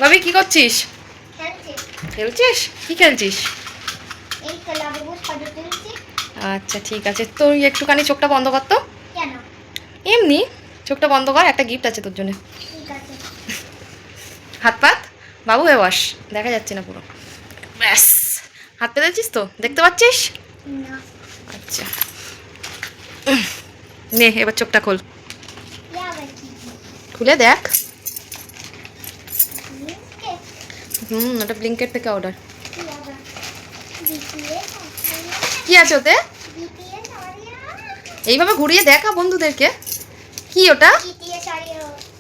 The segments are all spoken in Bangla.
ভাবি কি করছিস? খেলছিস? কি খেলছিস? আচ্ছা ঠিক আছে, তুই একটুখানি চোখটা বন্ধ কর তো। এমনি চোখটা বন্ধ কর, একটা গিফট আছে তোর জন্য। হাত পাত, বাবু হয়ে বস, দেখা যাচ্ছে না পুরো। ব্যাস, হাত পেতেছিস তো, দেখতে পাচ্ছিস? আচ্ছা নে এবার চোখটা খোল, খুলে দেখ। ওটা ব্লিঙ্কেট থেকে অর্ডার। কি আছে ওতে? এইভাবে ঘুরিয়ে দেখা বন্ধুদেরকে। কি ওটা?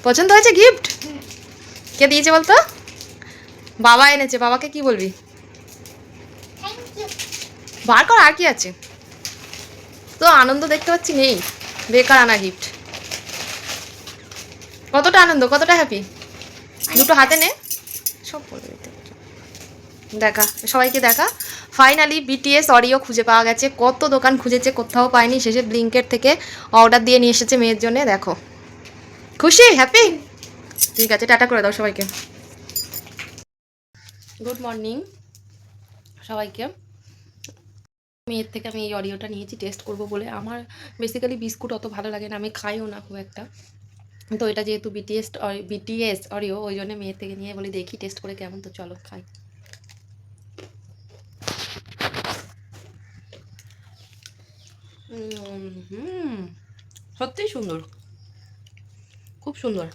পছন্দ হয়েছে গিফট? কে দিয়েছে বলতো? বাবা এনেছে। বাবাকে কি বলবি? বার কর, আর কি আছে? তো আনন্দ দেখতে পাচ্ছি নেই, বেকার আনা গিফট। কতটা আনন্দ, কতটা হ্যাপি, দুটো হাতে নে, সব বলে দিতে। দেখা, সবাইকে দেখা। ফাইনালি বিটিএস অডিও খুঁজে পাওয়া গেছে। কত দোকান খুঁজেছে, কোথাও পায়নি, শেষে ব্লিঙ্কেট থেকে অর্ডার দিয়ে নিয়ে এসেছে মেয়ের জন্য। দেখো, খুশি, হ্যাপি? ঠিক আছে, টাটা করে দাও সবাইকে। গুড মর্নিং সবাইকে। মেয়ের থেকে আমি এই অডিওটা নিয়েছি টেস্ট করব বলে। আমার বেসিক্যালি বিস্কুট অত ভালো লাগে না, আমি খাইও না খুব একটা। তো এটা যেহেতু বিটিএস অডিও, ওই জন্য মেয়ের থেকে নিয়ে বলি দেখি টেস্ট করে কেমন। তো চলো খাই। সত্যিই সুন্দর, খুব সুন্দর।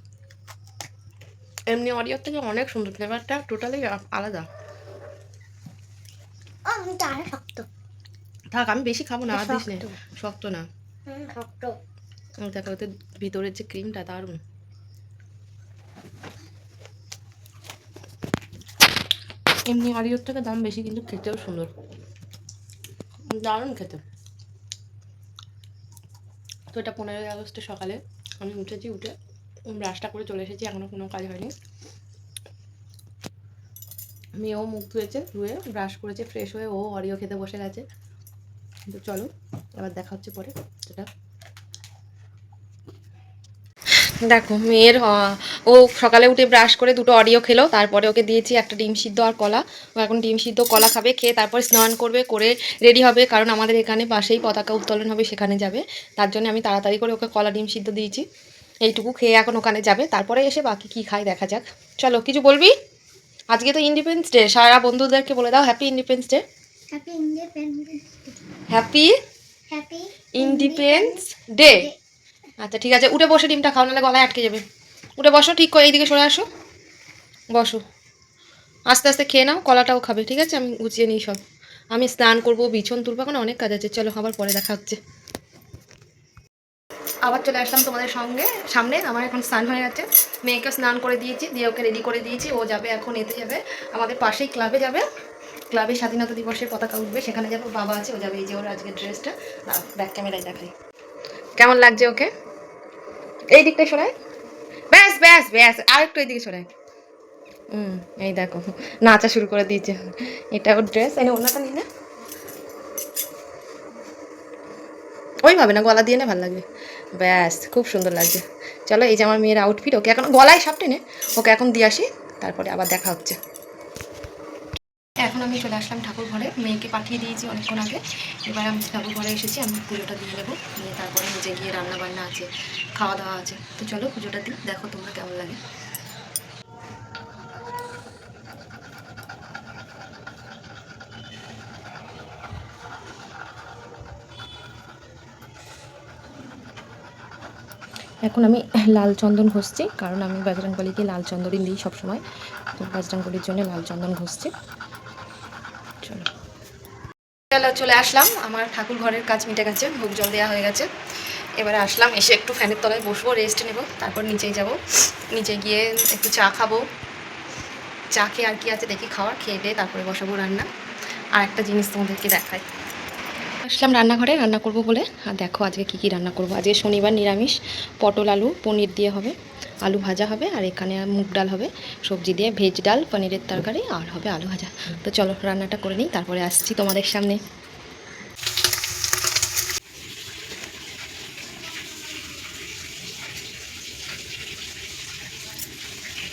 এমনি অডিওর থেকে অনেক সুন্দর, ফ্লেভারটা টোটালি আলাদা। থাক, আমি বেশি খাবো না, আর দিস নে। শক্ত না, দেখো ওতে ভিতরের যে ক্রিমটা দারুণ। এমনি অডিওর থেকে দাম বেশি, কিন্তু খেতেও সুন্দর, দারুণ খেতে। তো এটা 15ই আগস্টে সকালে আমি উঠেছি, উঠে ব্রাশটা করে চলে এসেছি, এখনও কোনো কাজ হয়নি। মেয়েও মুখ ধুয়েছে, ধুয়ে ব্রাশ করেছে, ফ্রেশ হয়ে ও অডিও খেতে বসে গেছে। তো চলো এবার দেখা হচ্ছে পরে। সেটা দেখো, মেয়ের ও সকালে উঠে ব্রাশ করে দুটো অডিও খেলো, তারপরে ওকে দিয়েছি একটা ডিম সিদ্ধ আর কলা। ও এখন ডিম সিদ্ধ কলা খাবে, খেয়ে তারপর স্নান করবে, করে রেডি হবে, কারণ আমাদের এখানে পাশেই পতাকা উত্তোলন হবে, সেখানে যাবে। তার জন্য আমি তাড়াতাড়ি করে ওকে কলা ডিম সিদ্ধ দিয়েছি। এইটুকু খেয়ে এখন ওখানে যাবে, তারপরে এসে বাকি কী খাই দেখা যাক। চলো, কিছু বলবি? আজকে তো ইন্ডিপেন্ডেন্স ডে, সারা বন্ধুদেরকে বলে দাও happy independence day. Happy independence day. আচ্ছা ঠিক আছে, উঠে বসে ডিমটা খাও, নাহলে গলায় আটকে যাবে। উঠে বসো, ঠিক করে এইদিকে সরে আসো, বসো। আস্তে আস্তে খেয়ে নাও, কলাটাও খাবে, ঠিক আছে? আমি গুছিয়ে নিই সব। আমি স্নান করবো, বিছন তুলবো, এখন অনেক কাজ আছে। চলো, আবার পরে দেখা হচ্ছে। আবার চলে আসলাম তোমাদের সঙ্গে সামনে। আমার এখন স্নান হয়ে গেছে, মেয়েকে স্নান করে দিয়েছি, দিয়ে ওকে রেডি করে দিয়েছি। ও যাবে এখন, এতে যাবে আমাদের পাশেই ক্লাবে যাবে। ক্লাবে স্বাধীনতা দিবসের পতাকা উঠবে, সেখানে যাবো। বাবা আছে, ও যাবে। এই যে ওর আজকের ড্রেসটা, ব্যাক ক্যামেরায় দেখাই কেমন লাগছে ওকে। এই দিকটাই সরাই, ব্যাস ব্যাস ব্যাস, আর একটু এইদিকে সরাই। এই দেখো, নাচা শুরু করে দিয়েছে। এটা ওর ড্রেস, এনে ওনাটা নিলে ওইভাবে না, গলা দিয়ে না, ভালো লাগবে। ব্যাস, খুব সুন্দর লাগছে। চলো, এই যে আমার মেয়ের আউটফিট। ওকে এখন গলায় সব টেনে ওকে এখন দিয়ে আসি, তারপরে আবার দেখা হচ্ছে। এখন আমি চলে আসলাম ঠাকুর ঘরে, মেয়েকে পাঠিয়ে দিয়েছি অনেকক্ষণ আগে। এবার আমি ঠাকুর ঘরে এসেছি, আমি পুজোটা দিয়ে নেবো, নিয়ে তারপরে নিজে গিয়ে রান্না বান্না আছে, খাওয়া দাওয়া আছে। তো চলো পুজোটা দিই, দেখো তোমরা কেমন লাগে। এখন আমি লাল চন্দন ঘষছি, কারণ আমি বজরংবলীকে লাল চন্দনই দিই সবসময়। তো বজরংবলীর জন্য লাল চন্দন ঘষছি। চলো, চলে আসলাম, আমার ঠাকুর ঘরের কাজ মিটে গেছে, ভোগ জল দেওয়া হয়ে গেছে। এবারে আসলাম, এসে একটু ফ্যানের তলায় বসবো, রেস্ট নেব, তারপর নিচেই যাব। নিচে গিয়ে একটু চা খাবো। চা খেয়ে আর কি আছে দেখি খাওয়ার, খেয়ে দিয়ে তারপরে বসাবো রান্না। আর একটা জিনিস তোমাদেরকে দেখাই। আসলাম রান্নাঘরে, রান্না করব বলে। আর দেখো আজকে কি কি রান্না করব। আজকে শনিবার, নিরামিষ। পটল আলু পনির দিয়ে হবে, আলু ভাজা হবে, আর এখানে মুগ ডাল হবে, সবজি দিয়ে ভেজ ডাল, পনিরের তরকারি, আর হবে আলু ভাজা। তো চলো রান্নাটা করে নিই, তারপরে আসছি তোমাদের সামনে।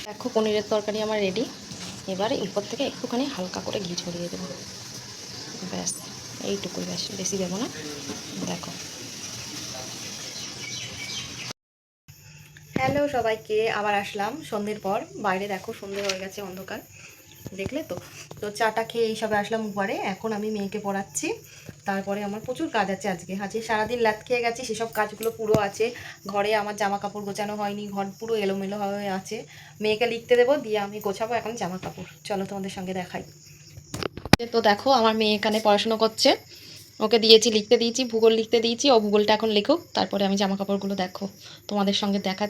দেখো পনিরের তরকারি আমার রেডি। এবার উপর থেকে একটুখানি হালকা করে ঘি ছড়িয়ে দেবো, ব্যাস এইটুকুই, ব্যাস বেশি দেবো না। দেখো। হ্যালো সবাইকে, আবার আসলাম সন্ধ্যের পর। বাইরে দেখো সন্ধ্যে হয়ে গেছে, অন্ধকার, দেখলে তো। তো চাটা খেয়ে এইসবে আসলাম উপরে। এখন আমি মেয়েকে পড়াচ্ছি, তারপরে আমার প্রচুর কাজ আছে আজকে সারাদিন ল্যাদ খেয়ে গেছি, সেসব কাজগুলো পুরো আছে। ঘরে আমার জামা কাপড় গোছানো হয়নি, ঘর পুরো এলোমেলো হয়ে আছে। মেয়েকে লিখতে দেবো, দিয়ে আমি গোছাবো এখন জামা কাপড়। চলো তোমাদের সঙ্গে দেখাই। তো দেখো আমার মেয়ে এখানে পড়াশুনো করছে, ওকে দিয়েছি, লিখতে দিয়েছি, ভূগোল লিখতে দিয়েছি, ও ভূগোলটা এখন লিখুক, তারপরে আমি জামা কাপড়গুলো দেখো তোমাদের সঙ্গে দেখা।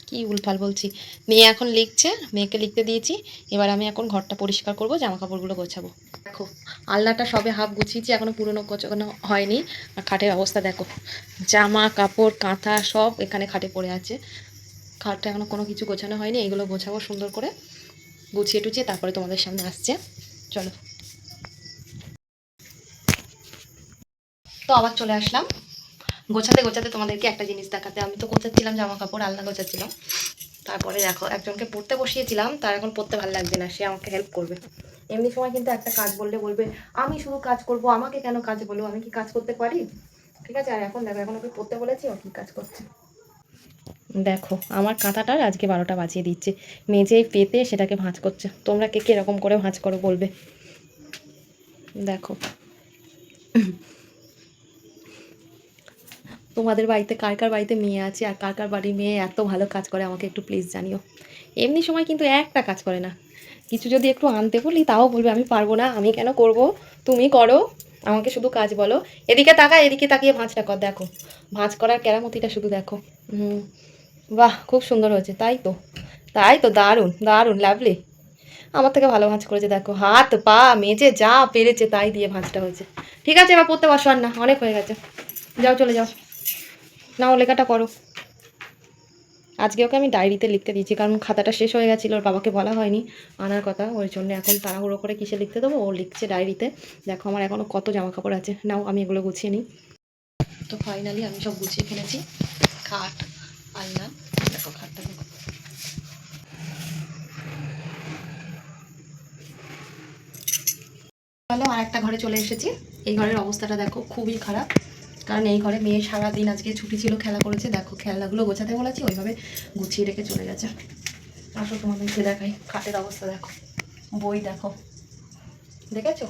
কি উলফাল বলছি, মেয়ে এখন লিখছে, মেয়েকে লিখতে দিয়েছি। এবার আমি এখন ঘরটা পরিষ্কার করব, জামা কাপড়গুলো গোছাবো। দেখো আলনাটা সবে হাফ গুছিয়েছি, এখনও পুরনো গোছানো হয়নি। আর খাটের অবস্থা দেখো, জামা কাপড় কাঁথা সব এখানে খাটে পড়ে আছে। খাটটা এখনও কোনো কিছু গোছানো হয়নি, এগুলো গোছাবো সুন্দর করে, গুছিয়ে টুছিয়ে তারপরে তোমাদের সামনে আসছে। চলো। তো আবার চলে আসলাম গোছাতে গোছাতে তোমাদেরকে একটা জিনিস দেখাতে। আমি তো গোছাচ্ছিলাম জামা কাপড়, আলনা গোছাচ্ছিলাম, তারপরে দেখো একজনকে পড়তে বসিয়েছিলাম, তার এখন পড়তে ভালো লাগছে না, সে আমাকে হেল্প করবে। এমনি সময় কিন্তু একটা কাজ বললে বলবে আমি শুধু কাজ করব, আমাকে কেন কাজ বলো, আমি কি কাজ করতে পারি? ঠিক আছে। আর এখন দেখো, এখন ওকে পড়তে বলেছি, ও কি কাজ করছে দেখো। আমার কাঁথাটার আজকে 12টা বাজিয়ে দিচ্ছে, মেঝেই পেতে সেটাকে ভাঁজ করছে। তোমরা কে কে এরকম করে ভাঁজ করো বলবে। দেখো তোমাদের বাড়িতে কার কার বাড়িতে মেয়ে আছে, আর কার কার বাড়ির মেয়ে এত ভালো কাজ করে, আমাকে একটু প্লিজ জানিও। এমনি সময় কিন্তু একটা কাজ করে না। কিছু যদি একটু আনতে বলি তাও বলবে আমি পারবো না, আমি কেন করব, তুমি করো, আমাকে শুধু কাজ বলো। এদিকে তাকা, এদিকে তাকিয়ে ভাঁজটা কর, দেখো ভাঁজ করার কেরামতিটা শুধু দেখো। বাহ, খুব সুন্দর হয়েছে, তাই তো, তাই তো, দারুণ দারুণ, লাভলি। আমার থেকে ভালো ভাঁজ করেছে, দেখো হাত পা মেজে যা পেরেছে তাই দিয়ে ভাঁজটা হয়েছে। ঠিক আছে, এবার পড়তে বসো, আর না অনেক হয়ে গেছে, যাও চলে যাও, নাও লেখাটা করো। আজকে ওকে আমি ডায়েরিতে লিখতে দিয়েছি, কারণ খাতাটা শেষ হয়ে গেছিলো, ওর বাবাকে বলা হয়নি আনার কথা, ওই জন্য এখন তাড়াহুড়ো করে কিসে লিখতে দেবো, ও লিখছে ডায়েরিতে। দেখো আমার এখনও কত জামা কাপড় আছে, নাও আমি এগুলো গুছিয়ে নিই। তো ফাইনালি আমি সব গুছিয়ে ফেলেছি, খাট, আলনা, দেখো খাটটা দেখো। ভালো, আর একটা ঘরে চলে এসেছি। এই ঘরের অবস্থাটা দেখো খুবই খারাপ, কারণ এই ঘরে মেয়ে সারাদিন আজকে ছুটি ছিল, খেলা করেছে। দেখো খেলনাগুলো গোছাতে বলেছি, ওইভাবে গুছিয়ে রেখে চলে গেছে। আসো তোমাদেরকে দেখাই খাটের অবস্থা দেখো, বই দেখো, দেখেছো?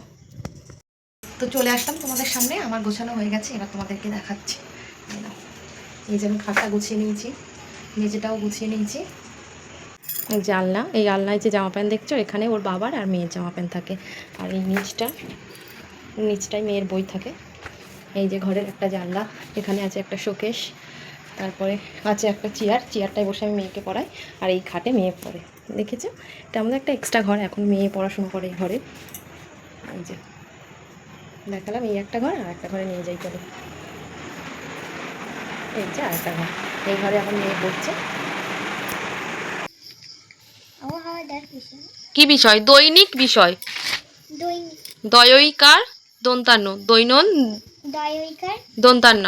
তো চলে আসলাম তোমাদের সামনে, আমার গোছানো হয়ে গেছে, এবার তোমাদেরকে দেখাচ্ছি। এই যে আমি খাটটা গুছিয়ে নিয়েছি, মেঝেটাও গুছিয়ে নিয়েছি। এই যে আলনা, এই আলনায় যে জামা প্যান্ট দেখছো, এখানে ওর বাবার আর মেয়ের জামা প্যান্ট থাকে। আর এই নিচটায় মেয়ের বই থাকে। এই যে ঘরের একটা জানলা, এখানে আছে একটা শোকেস, তারপরে আছে একটা চেয়ারটায় বসে আমি মেয়েকে পড়াই, আর এই খাটে মেয়ে পড়ে। দেখেছো, এটা আমাদের একটা এক্সট্রা ঘর, এখন মেয়ে পড়াশুনো করে এই ঘরে। এই যে দেখালাম, এই একটা ঘর, আর একটা ঘরে নিয়ে যাই চলো। এই যে আর একটা ঘর, এই ঘরে এখন মেয়ে পড়ছে। কি বিষয়? দৈনিক বিষয়, দয়ইকার দন্তান্ন, দন্তান্ন,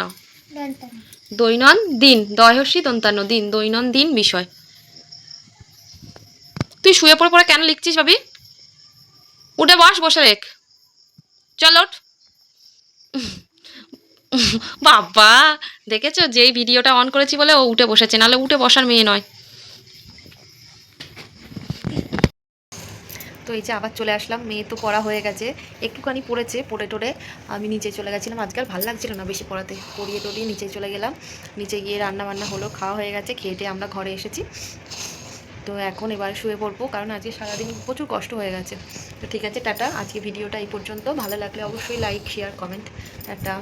দৈনন্দিন, দয়সী দন্তান্ন, দিন, দৈনন্দিন বিষয়। তুই শুয়ে পড়ে পড়ে কেন লিখছিস ভাবি? উঠে বস, বসে রেখ, চলো। বাবা, দেখেছো, যেই ভিডিওটা অন করেছি বলে ও উঠে বসেছে, নাহলে উঠে বসার মেয়ে নয়। তো এই যে আবার চলে আসলাম, মেয়ে তো পড়া হয়ে গেছে, একটুখানি পড়েছে, পড়ে টোড়ে আমি নিচে চলে গেছিলাম। আজকাল ভালো লাগছিল না বেশি পড়াতে, পড়িয়ে টড়িয়ে নিচে চলে গেলাম। নিচে গিয়ে রান্না বান্না হলো, খাওয়া হয়ে গেছে, খেয়ে আমরা ঘরে এসেছি। তো এখন এবার শুয়ে পড়বো, কারণ আজকে সারাদিন প্রচুর কষ্ট হয়ে গেছে। তো ঠিক আছে, টাটা। আজকে ভিডিওটা এই পর্যন্ত, ভালো লাগলে অবশ্যই লাইক শেয়ার কমেন্ট, একটা